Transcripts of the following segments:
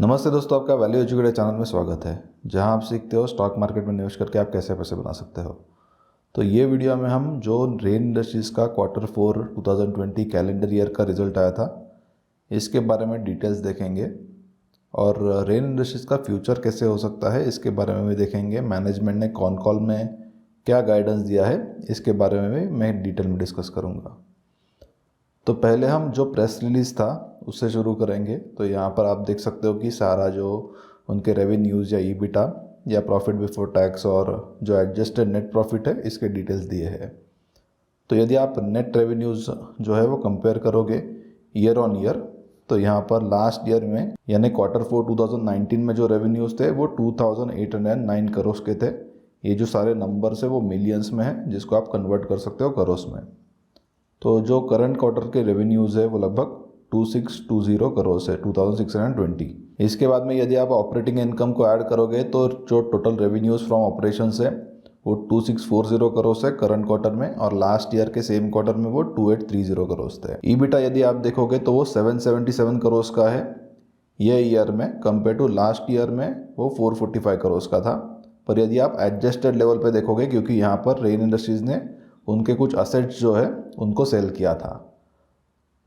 नमस्ते दोस्तों, आपका वैल्यू एजुकेटर चैनल में स्वागत है, जहां आप सीखते हो स्टॉक मार्केट में निवेश करके आप कैसे पैसे बना सकते हो। तो ये वीडियो में हम जो रेन इंडस्ट्रीज़ का Q4 2020 कैलेंडर ईयर का रिजल्ट आया था, इसके बारे में डिटेल्स देखेंगे और रेन इंडस्ट्रीज़ का फ्यूचर कैसे हो सकता है इसके बारे में भी देखेंगे। मैनेजमेंट ने कॉन कॉल में क्या गाइडेंस दिया है इसके बारे में भी मैं डिटेल में डिस्कस करूँगा। तो पहले हम जो प्रेस रिलीज़ था उससे शुरू करेंगे। तो यहाँ पर आप देख सकते हो कि सारा जो उनके रेवेन्यूज़ या ईबिटा या प्रॉफिट बिफोर टैक्स और जो एडजस्टेड नेट प्रॉफिट है इसके डिटेल्स दिए हैं। तो यदि आप नेट रेवेन्यूज़ जो है वो कंपेयर करोगे ईयर ऑन ईयर, तो यहाँ पर लास्ट ईयर में यानी Q4 2019 में जो रेवेन्यूज़ थे वो 2809 करोड़ के थे। ये जो सारे नंबर्स है वो मिलियंस में है, जिसको आप कन्वर्ट कर सकते हो करोड़ में। तो जो करंट क्वार्टर के रेवेन्यूज़ है वो लगभग 2620 करोड़ है, 2620। इसके बाद में यदि आप ऑपरेटिंग इनकम को ऐड करोगे तो जो टोटल रेवेन्यूज़ फ्रॉम ऑपरेशंस है वो 2640 करोड़ है करंट क्वार्टर में, और लास्ट ईयर के सेम क्वार्टर में वो 2830 करोड़ थे। ईबिटा यदि आप देखोगे तो वो 777 करोड़ का है ये ईयर में, कंपेयर टू लास्ट ईयर में वो 445 करोड़ का था। पर यदि आप एडजस्टेड लेवल पे देखोगे, क्योंकि यहाँ पर रेन इंडस्ट्रीज़ ने उनके कुछ असेट्स जो है उनको सेल किया था,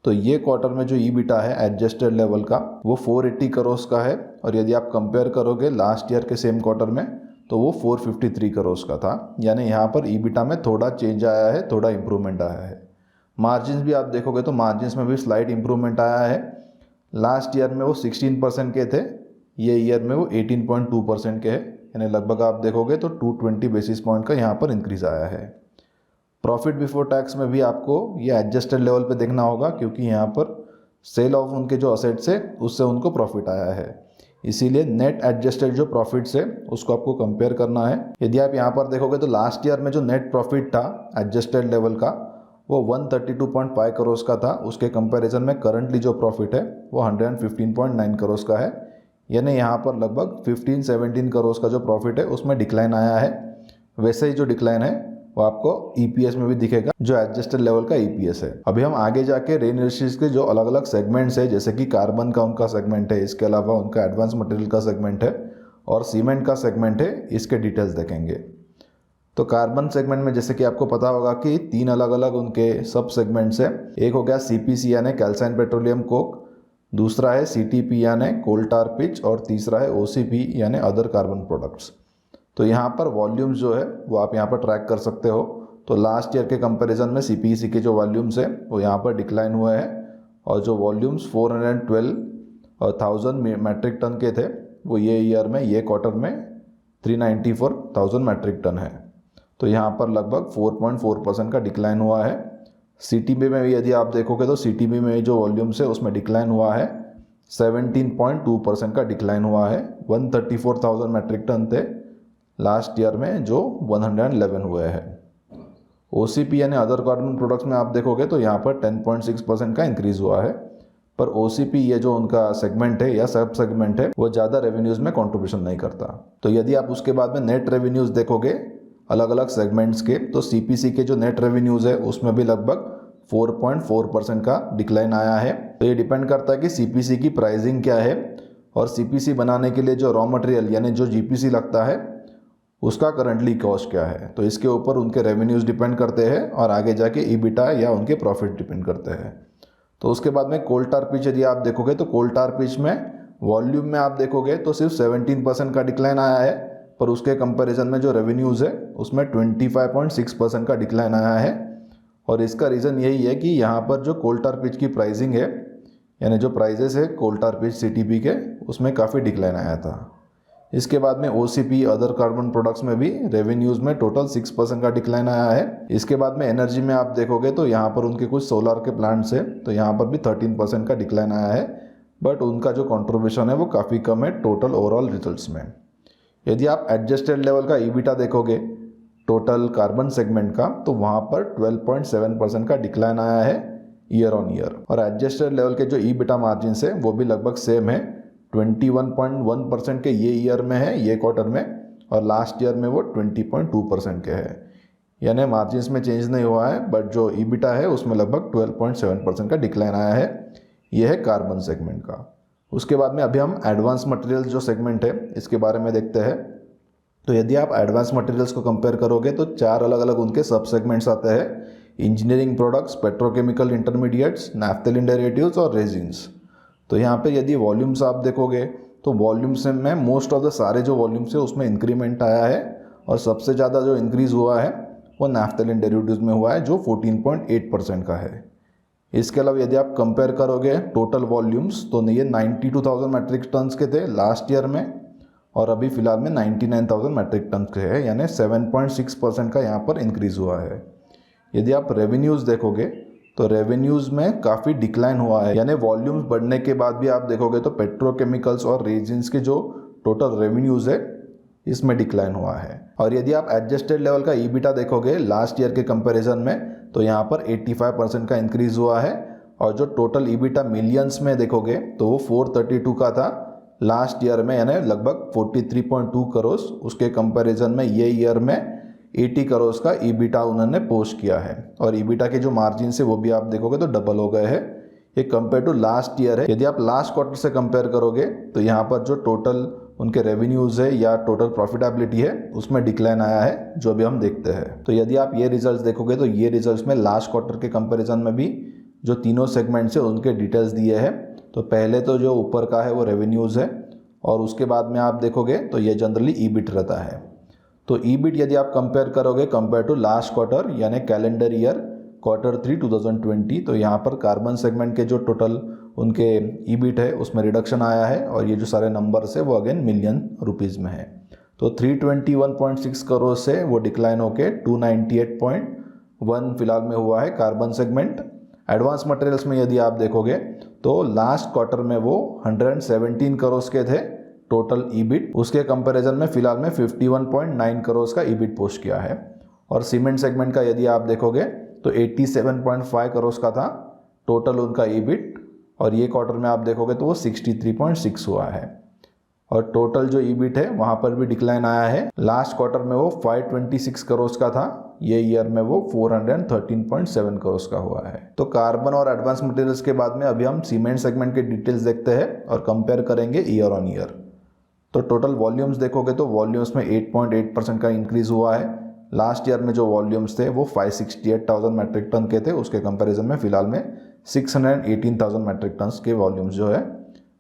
तो ये क्वार्टर में जो ईबिटा है एडजस्टेड लेवल का वो 480 करोड़ का है, और यदि आप कंपेयर करोगे लास्ट ईयर के सेम क्वार्टर में तो वो 453 करोड़ का था। यानी यहाँ पर ईबिटा में थोड़ा चेंज आया है, थोड़ा इंप्रूवमेंट आया है। मार्जिन्स भी आप देखोगे तो मार्जिन्स में भी स्लाइट इंप्रूवमेंट आया है। लास्ट ईयर में वो 16% के थे, ये ईयर में वो 18.2% के हैं, यानी लगभग आप देखोगे तो 220 बेसिस पॉइंट का यहाँ पर इंक्रीज आया है। प्रॉफिट बिफोर टैक्स में भी आपको ये एडजस्टेड लेवल पे देखना होगा, क्योंकि यहाँ पर सेल ऑफ उनके जो असेट्स है उससे उनको प्रॉफिट आया है, इसीलिए नेट एडजस्टेड जो प्रॉफिट्स है उसको आपको कंपेयर करना है। यदि आप यहाँ पर देखोगे तो लास्ट ईयर में जो नेट प्रॉफिट था एडजस्टेड लेवल का वो 132.5 करोड़ का था, उसके कंपैरिजन में करंटली जो प्रॉफिट है वो 115.9 करोड़ का है। यानी यहाँ पर लगभग 15-17 करोड़ का जो प्रॉफिट है उसमें डिक्लाइन आया है। वैसे ही जो डिक्लाइन है वो आपको ईपीएस में भी दिखेगा, जो एडजस्टेड लेवल का ईपीएस है। अभी हम आगे जाके रेन इंडस्ट्रीज के जो अलग अलग सेगमेंट्स है, जैसे कि कार्बन का उनका सेगमेंट है, इसके अलावा उनका एडवांस मटेरियल का सेगमेंट है और सीमेंट का सेगमेंट है, इसके डिटेल्स देखेंगे। तो कार्बन सेगमेंट में जैसे कि आपको पता होगा कि 3 अलग अलग उनके सब सेगमेंट्स है। एक हो गया सीपीसी यानी कैल्साइन पेट्रोलियम कोक, दूसरा है सीटीपी यानी कोल टार पिच, और तीसरा है ओसीपी यानी अदर कार्बन प्रोडक्ट्स। तो यहाँ पर वॉल्यूम्स जो है वो आप यहाँ पर ट्रैक कर सकते हो। तो लास्ट ईयर के कंपैरिजन में सीपीसी के जो वॉल्यूम्स है वो यहाँ पर डिक्लाइन हुए हैं, और जो वॉल्यूम्स 412,000 मैट्रिक टन के थे वो ये ईयर में ये क्वार्टर में 394,000 मैट्रिक टन है। तो यहाँ पर लगभग 4.4% का डिक्लाइन हुआ है। सीटीबी में भी यदि आप देखोगे तो सीटीबी में जो वॉल्यूम्स है उसमें डिक्लाइन हुआ है, 17.2% का डिक्लाइन हुआ है। 134,000 मैट्रिक टन थे लास्ट ईयर में, जो 111 हुए हैं। ओसीपी यानी अदर कार्बन प्रोडक्ट्स में आप देखोगे तो यहाँ पर 10.6% का इंक्रीज हुआ है। पर ओसीपी ये जो उनका सेगमेंट है या सब सेगमेंट है वो ज़्यादा रेवेन्यूज़ में कंट्रीब्यूशन नहीं करता। तो यदि आप उसके बाद में नेट रेवेन्यूज़ देखोगे अलग अलग सेगमेंट्स के, तो सीपीसी के जो नेट रेवेन्यूज़ है उसमें भी लगभग 4.4% का डिक्लाइन आया है। तो ये डिपेंड करता है कि सीपीसी की प्राइसिंग क्या है, और सीपीसी बनाने के लिए जो रॉ मटेरियल यानी जो जीपीसी लगता है उसका करंटली कॉस्ट क्या है। तो इसके ऊपर उनके रेवेन्यूज़ डिपेंड करते हैं, और आगे जाके ईबिटा या उनके प्रॉफिट डिपेंड करते हैं। तो उसके बाद में कोल टार पिच यदि आप देखोगे तो कोल टार पिच में वॉल्यूम में आप देखोगे तो सिर्फ 17% का डिक्लाइन आया है, पर उसके कंपैरिजन में जो रेवेन्यूज़ है उसमें 25.6% का डिक्लाइन आया है। और इसका रीज़न यही है कि यहाँ पर जो कोल टार पिच की प्राइसिंग है, यानी जो प्राइजेस है कोल टार पिच सीटीपी के, उसमें काफ़ी डिक्लाइन आया था। इसके बाद में ओसीपी अदर कार्बन प्रोडक्ट्स में भी रेवेन्यूज़ में टोटल 6% का डिक्लाइन आया है। इसके बाद में एनर्जी में आप देखोगे तो यहाँ पर उनके कुछ सोलर के प्लांट्स है, तो यहाँ पर भी 13% का डिक्लाइन आया है, बट उनका जो कंट्रीब्यूशन है वो काफ़ी कम है टोटल ओवरऑल रिजल्ट्स में। यदि आप एडजस्टेड लेवल का ईबिटा देखोगे टोटल कार्बन सेगमेंट का, तो वहाँ पर 12.7% का डिक्लाइन आया है ईयर ऑन ईयर, और एडजस्टेड लेवल के जो ईबिटा मार्जिन है वो भी लगभग सेम है, 21.1% के ये ईयर में है ये क्वार्टर में, और लास्ट ईयर में वो 20.2% के है। यानी मार्जिन्स में चेंज नहीं हुआ है, बट जो ईबिटा है उसमें लगभग 12.7% का डिक्लाइन आया है। यह है कार्बन सेगमेंट का। उसके बाद में अभी हम एडवांस मटेरियल्स जो सेगमेंट है इसके बारे में देखते हैं। तो यदि आप एडवांस मटेरियल्स को कंपेयर करोगे तो 4 अलग अलग उनके सब सेगमेंट्स आते हैं: engineering products, petrochemical intermediates, naphthalene derivatives और रेजिन्स। तो यहाँ पे यदि वॉल्यूम्स आप देखोगे तो वॉल्यूम्स में मोस्ट ऑफ द सारे जो वॉल्यूम्स है उसमें इंक्रीमेंट आया है, और सबसे ज़्यादा जो इंक्रीज़ हुआ है वो नैफ्थेलिन डेरिवेटिव्स में हुआ है जो 14.8% का है। इसके अलावा यदि आप कंपेयर करोगे टोटल वॉल्यूम्स तो ये 92,000 मैट्रिक टन्स के थे लास्ट ईयर में, और अभी फ़िलहाल में 99,000 मैट्रिक टन के हैं, यानी 7.6% का यहाँ पर इंक्रीज़ हुआ है। यदि आप रेवेन्यूज़ देखोगे तो रेवेन्यूज़ में काफ़ी डिक्लाइन हुआ है, यानी वॉल्यूम्स बढ़ने के बाद भी आप देखोगे तो पेट्रोकेमिकल्स और रेजिन्स के जो टोटल रेवेन्यूज़ है इसमें डिक्लाइन हुआ है। और यदि आप एडजस्टेड लेवल का ईबिटा देखोगे लास्ट ईयर के कंपैरिजन में तो यहाँ पर 85% का इंक्रीज़ हुआ है, और जो टोटल ईबिटा मिलियंस में देखोगे तो वो 432 का था लास्ट ईयर में, यानी लगभग 43.2 करोड़। उसके कंपैरिजन में ये ईयर में 80 करोड़ का ईबिटा उन्होंने पोस्ट किया है, और ईबिटा के जो मार्जिन है वो भी आप देखोगे तो डबल हो गए हैं ये कंपेयर टू लास्ट ईयर है। यदि आप लास्ट क्वार्टर से कंपेयर करोगे तो यहाँ पर जो टोटल उनके रेवेन्यूज़ है या टोटल प्रॉफिटेबिलिटी है उसमें डिक्लाइन आया है, जो भी हम देखते हैं। तो यदि आप ये रिजल्ट्स देखोगे तो ये रिजल्ट्स में लास्ट क्वार्टर के कंपैरिजन में भी जो तीनों सेगमेंट्स है उनके डिटेल्स दिए हैं। तो पहले तो जो ऊपर का है वो रेवेन्यूज़ है, और उसके बाद में आप देखोगे तो ये जनरली ईबिट रहता है। तो ईबिट यदि आप कंपेयर करोगे कंपेयर टू लास्ट क्वार्टर यानी कैलेंडर ईयर Q3 2020, तो यहाँ पर कार्बन सेगमेंट के जो टोटल उनके ईबिट है उसमें रिडक्शन आया है, और ये जो सारे नंबर्स है वो अगेन मिलियन रुपीज़ में है। तो 321.6 करोड़ से वो डिक्लाइन होके 298.1 फिलहाल में हुआ है कार्बन सेगमेंट। एडवांस मटेरियल्स में यदि आप देखोगे तो लास्ट क्वार्टर में वो 117 करोड़ के थे टोटल ईबिट, उसके कंपैरिजन में फिलहाल में 51.9 करोड़ का ईबिट पोस्ट किया है। और सीमेंट सेगमेंट का यदि आप देखोगे तो 87.5 करोड़ का था टोटल उनका ईबिट, और ये क्वार्टर में आप देखोगे तो वो 63.6 हुआ है। और टोटल जो ईबिट है वहाँ पर भी डिक्लाइन आया है, लास्ट क्वार्टर में वो 526 करोड़ का था, ये ईयर में वो 413.7 करोड़ का हुआ है। तो कार्बन और एडवांस मटेरियल्स के बाद में अभी हम सीमेंट सेगमेंट के डिटेल्स देखते हैं और कंपेयर करेंगे ईयर ऑन ईयर। तो टोटल वॉल्यूम्स देखोगे तो वॉल्यूम्स में 8.8% का इंक्रीज़ हुआ है। लास्ट ईयर में जो वॉल्यूम्स थे वो 568,000 मैट्रिक टन के थे, उसके कंपैरिजन में फ़िलहाल में 618,000 मैट्रिक टन के वॉल्यूम्स जो है।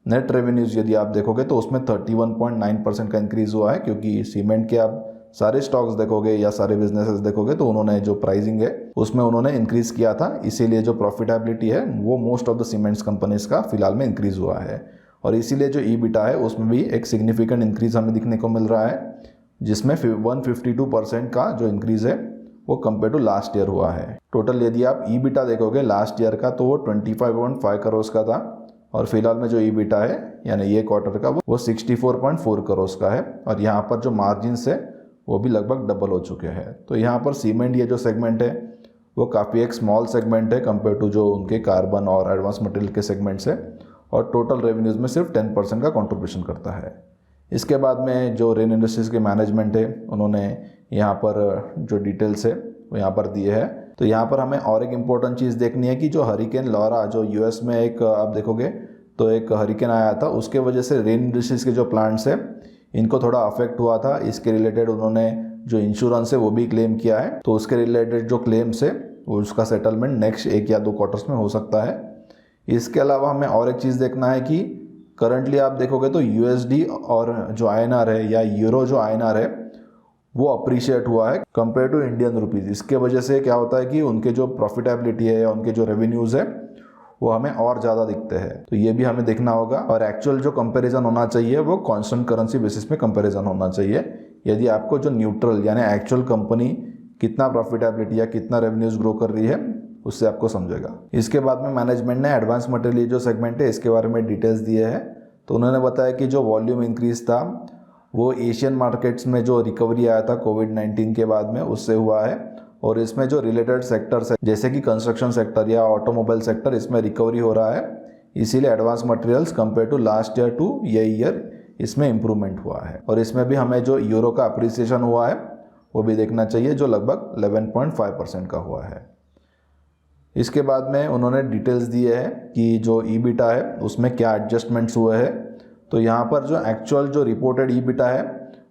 नेट रेवेन्यूज़ यदि आप देखोगे तो उसमें 31.9% का इंक्रीज़ हुआ है, क्योंकि सीमेंट के आप सारे स्टॉक्स देखोगे या सारे बिजनेसेस देखोगे तो उन्होंने जो प्राइसिंग है उसमें उन्होंने इंक्रीज़ किया था, इसीलिए जो प्रॉफिटेबिलिटी है वो most of the cements companies का फिलहाल में इंक्रीज़ हुआ है। और इसीलिए जो ईबिटा है उसमें भी एक सिग्निफिकेंट इंक्रीज़ हमें दिखने को मिल रहा है, जिसमें 152% का जो इंक्रीज़ है वो कंपेयर टू लास्ट ईयर हुआ है। टोटल यदि आप ईबिटा देखोगे लास्ट ईयर का तो वो 25.5 करोड़ का था, और फिलहाल में जो ईबिटा है यानी ये क्वार्टर का वो 64.4 करोड़ का है, और यहाँ पर जो मार्जिन्स है वो भी लगभग डबल हो चुके हैं। तो यहाँ पर सीमेंट ये जो सेगमेंट है वो काफ़ी एक स्मॉल सेगमेंट है कंपेयर टू जो उनके कार्बन और एडवांस मटेरियल के सेगमेंट्स है, और टोटल रेवेन्यूज़ में सिर्फ 10% का कंट्रीब्यूशन करता है। इसके बाद में जो रेन इंडस्ट्रीज़ के मैनेजमेंट है उन्होंने यहाँ पर जो डिटेल्स है वो यहाँ पर दिए हैं। तो यहाँ पर हमें और एक इम्पोर्टेंट चीज़ देखनी है कि जो हरिकेन लॉरा जो यूएस में एक आप देखोगे तो एक हरिकेन आया था, उसके वजह से रेन इंडस्ट्रीज़ के जो प्लांट्स है इनको थोड़ा अफेक्ट हुआ था। इसके रिलेटेड उन्होंने जो इंश्योरेंस है वो भी क्लेम किया है, तो उसके रिलेटेड जो क्लेम्स है वो उसका सेटलमेंट नेक्स्ट 1 या 2 क्वार्टर्स में हो सकता है। इसके अलावा हमें और एक चीज़ देखना है कि करंटली आप देखोगे तो यूएसडी और जो आईएनआर है या यूरो जो आईएनआर है वो अप्रिशिएट हुआ है कंपेयर टू इंडियन रुपीज़। इसके वजह से क्या होता है कि उनके जो प्रॉफिटेबिलिटी है या उनके जो रेवेन्यूज़ है वो हमें और ज़्यादा दिखते हैं, तो ये भी हमें देखना होगा। और एक्चुअल जो कंपैरिजन होना चाहिए वो कांस्टेंट करेंसी बेसिस पे कंपैरिजन होना चाहिए, यदि आपको जो न्यूट्रल यानी एक्चुअल कंपनी कितना प्रॉफिटेबिलिटी या कितना रेवेन्यूज़ ग्रो कर रही है उससे आपको समझेगा। इसके बाद में मैनेजमेंट ने एडवांस मटेरियल जो सेगमेंट है इसके बारे में डिटेल्स दिए हैं। तो उन्होंने बताया कि जो वॉल्यूम इंक्रीज था वो एशियन मार्केट्स में जो रिकवरी आया था कोविड-19 के बाद में उससे हुआ है, और इसमें जो रिलेटेड सेक्टर्स है जैसे कि कंस्ट्रक्शन सेक्टर या ऑटोमोबाइल सेक्टर इसमें रिकवरी हो रहा है, इसीलिए advance materials compare to last year to ये ईयर इसमें इम्प्रूवमेंट हुआ है। और इसमें भी हमें जो यूरो का अप्रिसिएशन हुआ है वो भी देखना चाहिए जो लगभग 11.5% का हुआ है। इसके बाद में उन्होंने डिटेल्स दिए हैं कि जो ईबिटा है उसमें क्या एडजस्टमेंट्स हुए हैं। तो यहाँ पर जो एक्चुअल जो रिपोर्टेड ईबिटा है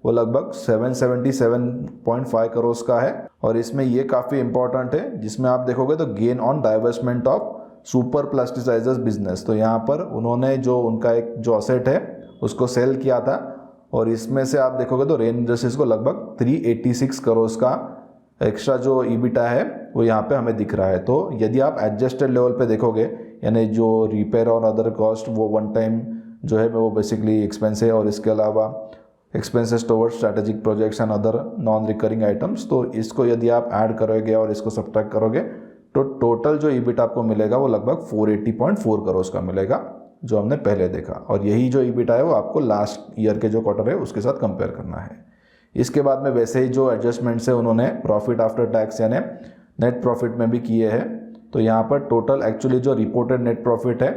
वो लगभग 777.5 करोड़ का है। और इसमें ये काफ़ी इंपॉर्टेंट है, जिसमें आप देखोगे तो gain on divestment of super plasticisers business. तो यहाँ पर उन्होंने जो उनका एक जो असेट है उसको सेल किया था, और इसमें से आप देखोगे तो रेन इंडस्ट्रीज को लगभग 386 करोड़ का एक्स्ट्रा जो ईबिटा है वो यहाँ पे हमें दिख रहा है। तो यदि आप एडजस्टेड लेवल पे देखोगे, यानी जो रिपेयर और अदर कॉस्ट वो वन टाइम जो है वो बेसिकली एक्सपेंस है, और इसके अलावा expenses towards strategic projects and other non recurring items, तो इसको यदि आप ऐड करोगे और इसको सब्ट्रैक्ट करोगे तो टोटल जो ईबिटा आपको मिलेगा वो लगभग 480.4 करोड़ का मिलेगा, जो हमने पहले देखा। और यही जो ईबिटा है वो आपको लास्ट ईयर के जो क्वार्टर है उसके साथ कंपेयर करना है। इसके बाद में वैसे ही जो एडजस्टमेंट्स है उन्होंने प्रॉफिट आफ्टर टैक्स यानी नेट प्रॉफिट में भी किए हैं। तो यहाँ पर टोटल एक्चुअली जो रिपोर्टेड नेट प्रॉफिट है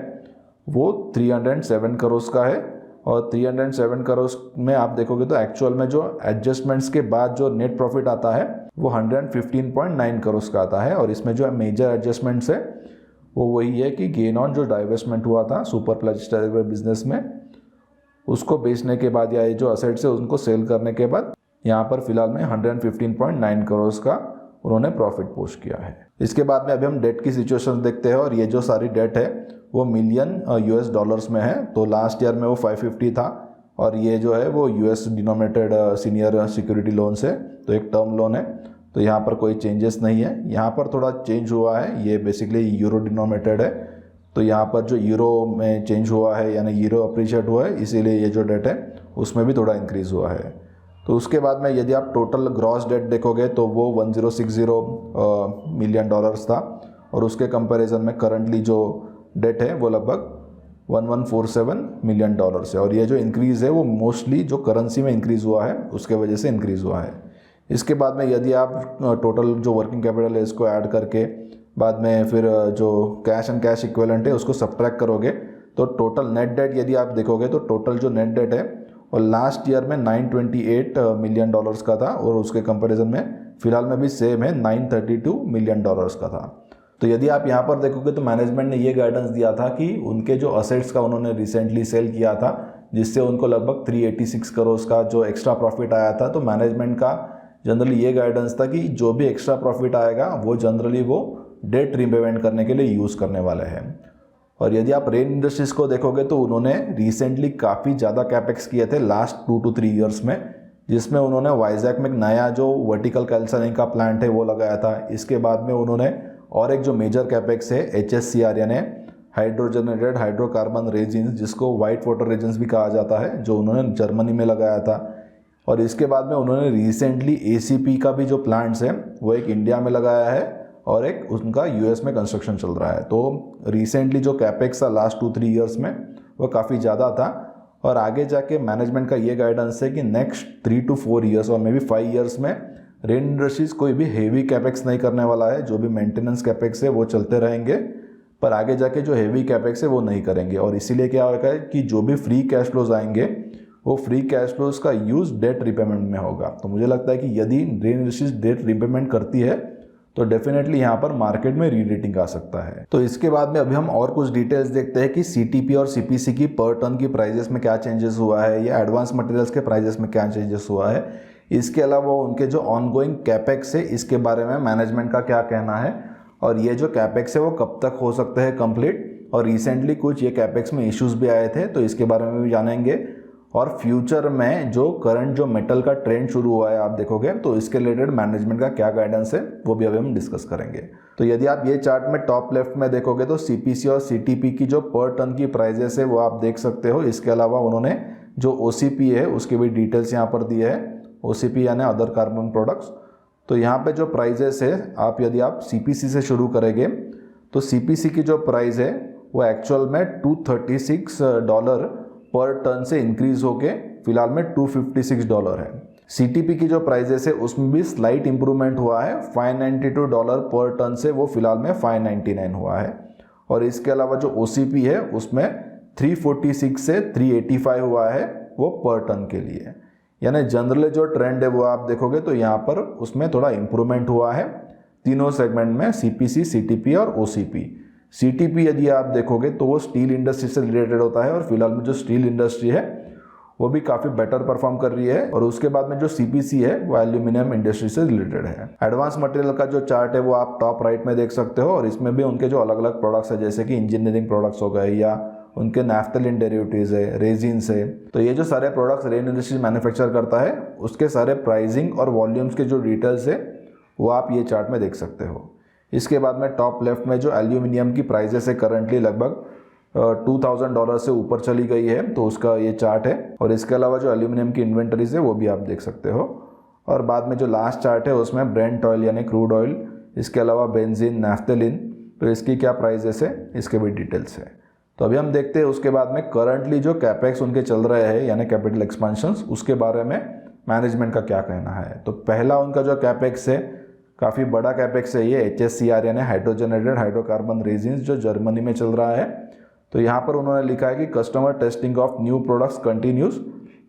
वो 307 करोड़ का है, और 307 करोड़ में आप देखोगे तो एक्चुअल में जो एडजस्टमेंट्स के बाद जो नेट प्रॉफिट आता है वो 115.9 करोड़ का आता है। और इसमें जो मेजर एडजस्टमेंट्स है वो वही है कि गेन ऑन जो डाइवेस्टमेंट हुआ था सुपर प्लास्टिसाइजर बिजनेस में, उसको बेचने के बाद या ये जो असेट्स है उनको सेल करने के बाद यहाँ पर फिलहाल में 115.9 करोड़ का उन्होंने प्रॉफिट पोस्ट किया है। इसके बाद में अभी हम डेट की सिचुएशन देखते हैं, और ये जो सारी डेट है वो मिलियन US डॉलर्स में है। तो लास्ट ईयर में वो 550 था, और ये जो है वो US denominated senior security loan है, तो एक टर्म लोन है। तो यहाँ पर कोई चेंजेस नहीं है। यहाँ पर थोड़ा चेंज हुआ है, ये बेसिकली यूरो डिनोमिनेटेड है, तो यहाँ पर जो यूरो में चेंज हुआ है यानी यूरो अप्रिशिएट हुआ है, इसीलिए ये जो डेट है उसमें भी थोड़ा इंक्रीज़ हुआ है। तो उसके बाद में यदि आप टोटल ग्रॉस डेट देखोगे तो वो 1060 मिलियन डॉलर्स था, और उसके कंपैरिजन में करंटली जो डेट है वो लगभग 1147 मिलियन डॉलर्स है। और ये जो इंक्रीज़ है वो मोस्टली जो करेंसी में इंक्रीज़ हुआ है उसके वजह से इंक्रीज़ हुआ है। इसके बाद में यदि आप टोटल जो वर्किंग कैपिटल है इसको ऐड करके बाद में फिर जो कैश एंड कैश इक्विवेलेंट है उसको सब्ट्रैक्ट करोगे, तो टोटल नेट डेट यदि आप देखोगे तो टोटल जो नेट डेट है और लास्ट ईयर में 928 मिलियन डॉलर्स का था, और उसके कंपैरिजन में फिलहाल में भी सेम है 932 मिलियन डॉलर्स का था। तो यदि आप यहाँ पर देखोगे तो मैनेजमेंट ने ये गाइडेंस दिया था कि उनके जो असेट्स का उन्होंने रिसेंटली सेल किया था, जिससे उनको लगभग 386 करोड़ का जो एक्स्ट्रा प्रॉफिट आया था। तो मैनेजमेंट का जनरली ये गाइडेंस था कि जो भी एक्स्ट्रा प्रॉफिट आएगा वो जनरली वो डेट रीपेमेंट करने के लिए यूज़ करने वाले हैं। और यदि आप रेन इंडस्ट्रीज़ को देखोगे तो उन्होंने रिसेंटली काफ़ी ज़्यादा कैपेक्स किए थे लास्ट 2 to 3 ईयर्स में, जिसमें उन्होंने वाइजैक में एक नया जो वर्टिकल कैल्साइनिंग का प्लांट है वो लगाया था। इसके बाद में उन्होंने और एक जो मेजर कैपेक्स है HSCR यानी हाइड्रोजनेटेड हाइड्रोकार्बन रेजिन्स, जिसको वाइट वाटर रेजिन्स भी कहा जाता है, जो उन्होंने जर्मनी में लगाया था। और इसके बाद में उन्होंने रिसेंटली ACP का भी जो प्लांट्स है वो एक इंडिया में लगाया है, और एक उनका US में कंस्ट्रक्शन चल रहा है। तो रिसेंटली जो कैपेक्स था लास्ट 2-3 ईयर्स में वो काफ़ी ज़्यादा था, और आगे जाके मैनेजमेंट का ये गाइडेंस है कि नेक्स्ट 3 to 4 ईयर्स और मे बी 5 ईयर्स में रेन इंडस्ट्रीज कोई भी हेवी कैपेक्स नहीं करने वाला है। जो भी मेंटेनेंस कैपेक्स है वो चलते रहेंगे, पर आगे जाके जो हेवी कैपेक्स है वो नहीं करेंगे। और इसीलिए क्या होगा कि जो भी फ्री कैश फ्लोज आएंगे वो फ्री कैश फ्लोज का यूज़ डेट रिपेमेंट में होगा। तो मुझे लगता है कि यदि रेन इंडस्ट्रीज डेट रिपेमेंट करती है तो डेफिनेटली यहाँ पर मार्केट में रीरेटिंग आ सकता है। तो इसके बाद में अभी हम और कुछ डिटेल्स देखते हैं कि CTP और CPC की पर टन की प्राइजेस में क्या चेंजेस हुआ है, या एडवांस मटेरियल्स के प्राइजेस में क्या चेंजेस हुआ है। इसके अलावा उनके जो ऑनगोइंग कैपेक्स है इसके बारे में मैनेजमेंट का क्या कहना है, और ये जो कैपेक्स है वो कब तक हो सकते हैं कंप्लीट, और रिसेंटली कुछ ये कैपेक्स में इश्यूज भी आए थे तो इसके बारे में भी जानेंगे। और फ्यूचर में जो करंट जो मेटल का ट्रेंड शुरू हुआ है आप देखोगे तो इसके रिलेटेड मैनेजमेंट का क्या गाइडेंस है वो भी अभी हम डिस्कस करेंगे। तो यदि आप ये चार्ट में टॉप लेफ्ट में देखोगे तो CPC और CTP की जो पर टन की प्राइजेस है वो आप देख सकते हो। इसके अलावा उन्होंने जो OCP है उसके भी डिटेल्स यहाँ पर दिए है, OCP यानी अदर कार्बन प्रोडक्ट्स। तो यहाँ पे जो प्राइजेस है आप यदि आप CPC से शुरू करेंगे तो CPC की जो प्राइस है वो एक्चुअल में $236 पर टन से इंक्रीज होके फिलहाल में $256 है। CTP की जो प्राइजेस है उसमें भी स्लाइट इंप्रूवमेंट हुआ है, $592 पर टन से वो फिलहाल में $599 हुआ है। और इसके अलावा जो OCP है उसमें 346 से 385 हुआ है वो पर टन के लिए। यानी जनरली जो ट्रेंड है वो आप देखोगे तो यहाँ पर उसमें थोड़ा इंप्रूवमेंट हुआ है, तीनों सेगमेंट में CPC, CTP और OCP। CTP यदि आप देखोगे तो वो स्टील इंडस्ट्री से रिलेटेड होता है और फिलहाल में जो स्टील इंडस्ट्री है वो भी काफ़ी बेटर परफॉर्म कर रही है। और उसके बाद में जो CPC है वो एल्यूमिनियम इंडस्ट्री से रिलेटेड है। एडवांस मटेरियल का जो चार्ट है वो आप टॉप राइट में देख सकते हो और इसमें भी उनके जो अलग अलग प्रोडक्ट्स है जैसे कि इंजीनियरिंग प्रोडक्ट्स हो गए या उनके नैफ्थलीन डेरिवेटिव्स है, रेजिन्स है, तो ये जो सारे प्रोडक्ट्स रेन इंडस्ट्री मैन्युफैक्चर करता है उसके सारे प्राइसिंग और वॉल्यूम्स के जो डिटेल्स है वो आप ये चार्ट में देख सकते हो। इसके बाद में टॉप लेफ्ट में जो एल्यूमिनियम की प्राइजेस है करंटली लगभग $2000 से ऊपर चली गई है, तो उसका ये चार्ट है। और इसके अलावा जो एल्यूमिनियम की इन्वेंटरीज है वो भी आप देख सकते हो। और बाद में जो लास्ट चार्ट है उसमें ब्रेंट ऑयल यानी क्रूड ऑयल, इसके अलावा बेंजीन, नैफ्थलीन, तो इसकी क्या प्राइजेस है इसके भी डिटेल्स है। तो अभी हम देखते हैं उसके बाद में करंटली जो कैपेक्स उनके चल रहे हैं यानी कैपिटल एक्सपेंशंस, उसके बारे में मैनेजमेंट का क्या कहना है। तो पहला उनका जो कैपेक्स है काफ़ी बड़ा कैपेक्स है ये HSCR यानी हाइड्रोजनेटेड हाइड्रोकार्बन रेजिन्स जो जर्मनी में चल रहा है। तो यहाँ पर उन्होंने लिखा है कि customer testing of new products continues,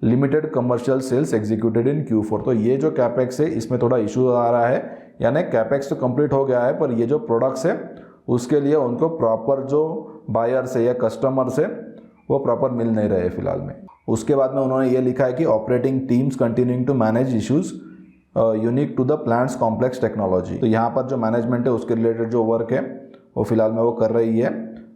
limited commercial sales executed in Q4। तो ये जो कैपेक्स है इसमें थोड़ा इशू आ रहा है, यानी कैपेक्स तो कंप्लीट हो गया है पर ये जो प्रोडक्ट्स है उसके लिए उनको प्रॉपर जो बायर्स है या कस्टमर्स है वो प्रॉपर मिल नहीं रहे फिलहाल में। उसके बाद में उन्होंने ये लिखा है कि operating teams continuing to manage issues unique to the plants complex technology. तो यहाँ पर जो मैनेजमेंट है उसके रिलेटेड जो वर्क है वो फिलहाल में वो कर रही है।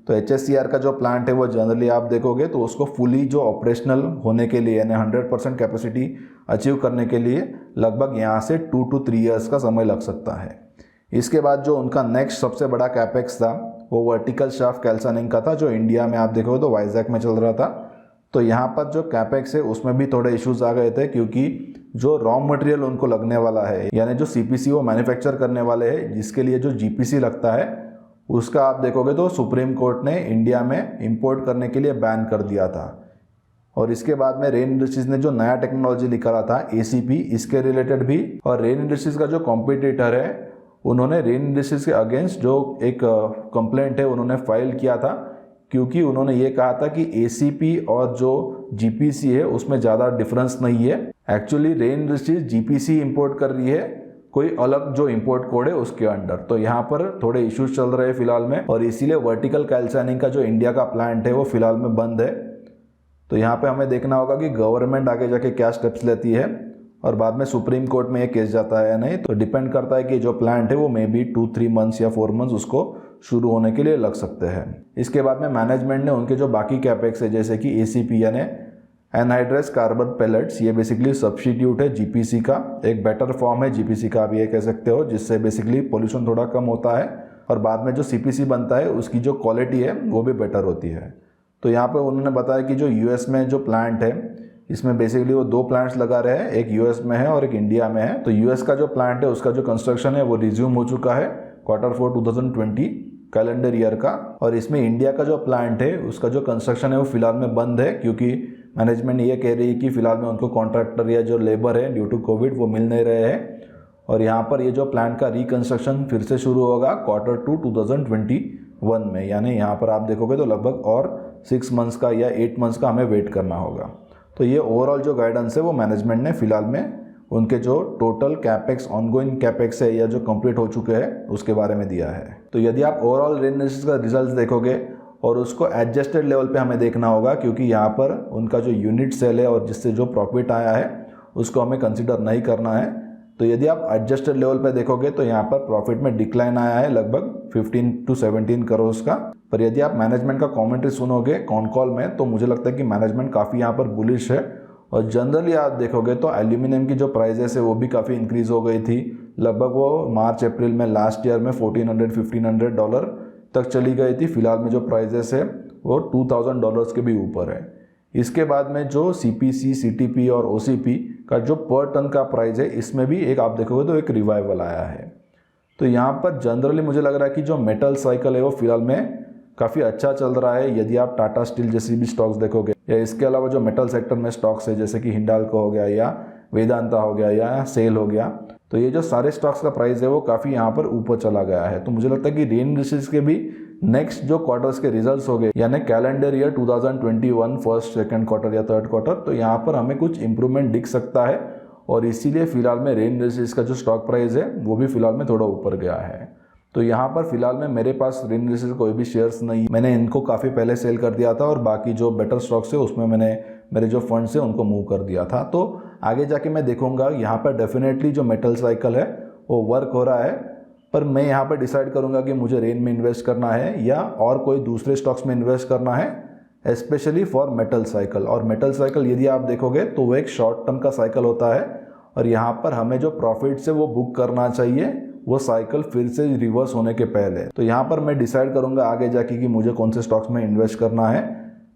तो HSCR का जो प्लांट है वो जनरली आप देखोगे तो उसको फुली जो ऑपरेशनल होने के लिए यानी 100% कैपेसिटी अचीव करने के लिए लगभग यहाँ से 2 to 3 ईयर्स का समय लग सकता है। इसके बाद जो उनका नेक्स्ट सबसे बड़ा कैपेक्स था वो वर्टिकल शाफ्ट कैल्साइनिंग का था जो इंडिया में आप देखोगे तो वाइजैक में चल रहा था। तो यहाँ पर जो कैपेक्स है उसमें भी थोड़े इश्यूज आ गए थे क्योंकि जो रॉ मटेरियल उनको लगने वाला है यानी जो CPC वो मैन्युफैक्चर करने वाले हैं जिसके लिए जो GPC लगता है उसका आप देखोगे तो सुप्रीम कोर्ट ने इंडिया में इंपोर्ट करने के लिए बैन कर दिया था। और इसके बाद में रेन इंडस्ट्रीज ने जो नया टेक्नोलॉजी निकाला था ACP, इसके रिलेटेड भी, और रेन इंडस्ट्रीज का जो कॉम्पिटिटर है उन्होंने रेन इंडस्ट्रीज के अगेंस्ट जो एक कंप्लेंट है उन्होंने फाइल किया था क्योंकि उन्होंने ये कहा था कि ACP और जो GPC है उसमें ज़्यादा डिफरेंस नहीं है। Actually rain industries GPC import कर रही है कोई अलग जो इंपोर्ट कोड है उसके अंडर। तो यहाँ पर थोड़े इश्यूज चल रहे हैं फिलहाल में और इसीलिए वर्टिकल कैल्साइनिंग का जो इंडिया का प्लांट है वो फिलहाल में बंद है। तो यहाँ पे हमें देखना होगा कि गवर्नमेंट आगे जाके क्या स्टेप्स लेती है और बाद में सुप्रीम कोर्ट में ये केस जाता है या नहीं, तो डिपेंड करता है कि जो प्लांट है वो मे बी 2-3 मंथ्स या 4 मंथ्स उसको शुरू होने के लिए लग सकते हैं। इसके बाद में मैनेजमेंट ने उनके जो बाकी कैपेक्स है जैसे कि ACP यानी एनहाइड्रस कार्बन पेलेट्स, ये बेसिकली सब्स्टिट्यूट है GPC का, एक बेटर फॉर्म है GPC का आप ये कह सकते हो, जिससे बेसिकली पोल्यूशन थोड़ा कम होता है और बाद में जो CPC बनता है उसकी जो क्वालिटी है वो भी बेटर होती है। तो यहाँ पे उन्होंने बताया कि जो US में जो प्लांट है इसमें बेसिकली वो 2 प्लांट्स लगा रहे हैं, एक US में है और एक इंडिया में है। तो US का जो प्लांट है उसका जो कंस्ट्रक्शन है वो रिज्यूम हो चुका है Q4 2020 कैलेंडर ईयर का, और इसमें इंडिया का जो प्लांट है उसका जो कंस्ट्रक्शन है वो फिलहाल में बंद है क्योंकि मैनेजमेंट ये कह रही है कि फिलहाल में उनको कॉन्ट्रैक्टर या जो लेबर है ड्यू टू कोविड वो मिल नहीं रहे हैं। और यहाँ पर ये जो प्लांट का रिकंस्ट्रक्शन फिर से शुरू होगा Q2 2021 में, यानी यहाँ पर आप देखोगे तो लगभग और 6 मंथ्स का या 8 मंथ्स का हमें वेट करना होगा। तो ये ओवरऑल जो गाइडेंस है वो मैनेजमेंट ने फिलहाल में उनके जो टोटल कैपेक्स ऑनगोइंग कैपेक्स है या जो कंप्लीट हो चुके हैं उसके बारे में दिया है। तो यदि आप ओवरऑल रेन इंडस्ट्रीज का रिजल्ट्स देखोगे और उसको एडजस्टेड लेवल पे हमें देखना होगा क्योंकि यहाँ पर उनका जो यूनिट सेल है और जिससे जो प्रॉफिट आया है उसको हमें कंसिडर नहीं करना है। तो यदि आप एडजस्टेड लेवल पे देखोगे तो यहाँ पर प्रॉफिट में डिक्लाइन आया है लगभग 15 to 17 करोड़ का। पर यदि आप मैनेजमेंट का कमेंट्री सुनोगे कॉन कॉल में तो मुझे लगता है कि मैनेजमेंट काफ़ी यहाँ पर बुलिश है। और जनरली आप देखोगे तो एल्यूमिनियम की जो प्राइजेस है वो भी काफ़ी इंक्रीज़ हो गई थी, लगभग वो मार्च अप्रैल में लास्ट ईयर में $1400-1500 तक चली गई थी। फिलहाल में जो प्राइजेस है वो $2000 के भी ऊपर है। इसके बाद में जो CPC, CTP और OCP का जो पर टन का प्राइस है इसमें भी एक आप देखोगे तो एक रिवाइवल आया है। तो यहाँ पर जनरली मुझे लग रहा है कि जो मेटल साइकिल है वो फिलहाल में काफ़ी अच्छा चल रहा है। यदि आप टाटा स्टील जैसी भी स्टॉक्स देखोगे या इसके अलावा जो मेटल सेक्टर में स्टॉक्स है जैसे कि हिंडाल्को हो गया या वेदांता हो गया या सेल हो गया, तो ये जो सारे स्टॉक्स का प्राइस है वो काफ़ी यहाँ पर ऊपर चला गया है। तो मुझे लगता है कि रेन इंडस्ट्रीज के भी नेक्स्ट जो क्वार्टर्स के रिजल्ट्स हो गए यानी calendar year 2021 first, second quarter या थर्ड क्वार्टर, तो यहाँ पर हमें कुछ इंप्रूवमेंट दिख सकता है और इसीलिए फ़िलहाल में रेन इंडस्ट्रीज़ का जो स्टॉक प्राइस है वो भी फ़िलहाल में थोड़ा ऊपर गया है। तो यहाँ पर फ़िलहाल में मेरे पास रेन इंडस्ट्रीज़ कोई भी शेयर्स नहीं, मैंने इनको काफ़ी पहले सेल कर दिया था और बाकी जो बेटर स्टॉक्स है उसमें मैंने मेरे जो फंड्स है उनको मूव कर दिया था। तो आगे जाके मैं देखूँगा यहाँ पर डेफिनेटली जो मेटल साइकिल है वो वर्क हो रहा है, पर मैं यहाँ पर डिसाइड करूँगा कि मुझे रेन में इन्वेस्ट करना है या और कोई दूसरे स्टॉक्स में इन्वेस्ट करना है, स्पेशली फॉर मेटल साइकिल। और मेटल साइकिल यदि आप देखोगे तो वो एक शॉर्ट टर्म का साइकिल होता है और यहाँ पर हमें जो प्रॉफिट्स है वो बुक करना चाहिए वो साइकिल फिर से रिवर्स होने के पहले। तो यहाँ पर मैं डिसाइड करूँगा आगे जाके कि मुझे कौन से स्टॉक्स में इन्वेस्ट करना है।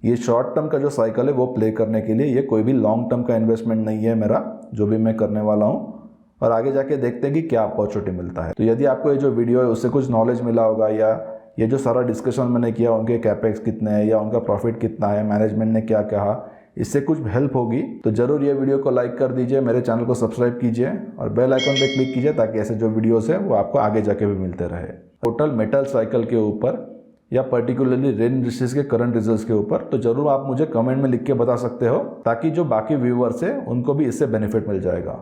ये शॉर्ट टर्म का जो साइकिल है वो प्ले करने के लिए, ये कोई भी लॉन्ग टर्म का इन्वेस्टमेंट नहीं है मेरा जो भी मैं करने वाला हूँ। और आगे जाके देखते हैं कि क्या अपॉर्चुनिटी मिलता है। तो यदि आपको ये जो वीडियो है उससे कुछ नॉलेज मिला होगा या ये जो सारा डिस्कशन मैंने किया उनके कैपेक्स कितने हैं या उनका प्रॉफिट कितना है, मैनेजमेंट ने क्या कहा, इससे कुछ हेल्प होगी तो ज़रूर ये वीडियो को लाइक कर दीजिए, मेरे चैनल को सब्सक्राइब कीजिए और बेल आइकन पे क्लिक कीजिए ताकि ऐसे जो वीडियोस है वो आपको आगे जाके भी मिलते रहे। टोटल मेटल साइकिल के ऊपर या पर्टिकुलरली रेन इंडस्ट्रीज के करंट रिजल्ट्स के ऊपर तो ज़रूर आप मुझे कमेंट में लिख के बता सकते हो ताकि जो बाकी व्यूअर्स है उनको भी इससे बेनिफिट मिल जाएगा।